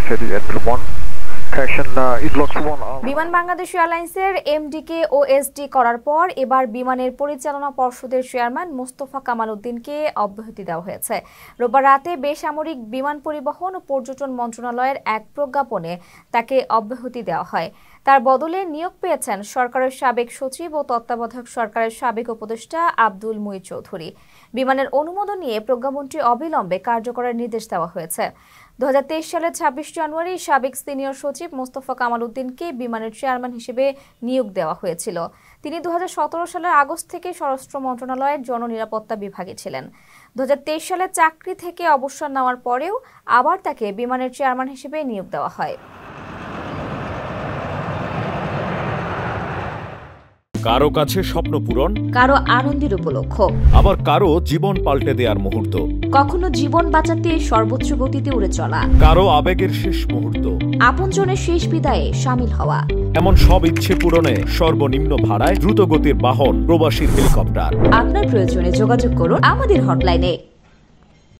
SAD N1. বিমান বাংলাদেশ এয়ারলাইন্সের MDK ও SD করার পর এবার বিমানের পরিচালনা পর্ষদের চেয়ারম্যান মোস্তফা কামাল উদ্দিনকে অব্যাহতি দেওয়া হয়েছে। রোববার রাতে বেসামরিক বিমান পরিবহন ও পর্যটন মন্ত্রণালয়ের এক প্রজ্ঞাপনে তাকে অব্যাহতি দেওয়া হয়। তার বদলে নিয়োগ পেয়েছেন সরকারের সাবেক সচিব ও তত্ত্বাবধায়ক সরকারের সাবেক উপদেষ্টা আব্দুল মুঈন চৌধুরী। বিমানের অনুমোদন নিয়ে প্রজ্ঞাপনটি অবিলম্বে কার্যকরের নির্দেশ দেওয়া হয়েছে। 2023 সালের 26 জানুয়ারি সাবেক সিনিয়র সচিব মোস্তফা কামাল উদ্দিনকে বিমানের চেয়ারম্যান হিসেবে নিয়োগ দেওয়া হয়েছিল। তিনি 2017 সালের আগস্ট থেকে স্বরাষ্ট্র মন্ত্রণালয়ের জননিরাপত্তা বিভাগে ছিলেন। 2023 সালে চাকরি থেকে অবসর নেওয়ার পরেও আবার তাকে বিমানের চেয়ারম্যান হিসেবে নিয়োগ দেওয়া হয়। কারো কাছে স্বপ্ন পূরণ, কারো আনন্দের উপলক্ষ, আবার কারো জীবন পাল্টে দেওয়ার মুহূর্ত, কখনো জীবন বাঁচাতে সর্বোচ্চ গতিতে উড়ে চলা, কারো আবেগের শেষ মুহূর্ত, আপনজনের শেষ বিদায়ে শামিল হওয়া, এমন সব ইচ্ছে পূরণে সর্বনিম্ন ভাড়ায় দ্রুতগতির বাহন প্রবাসী হেলিকপ্টার। আপনার প্রয়োজনে যোগাযোগ করুন আমাদের হটলাইনে।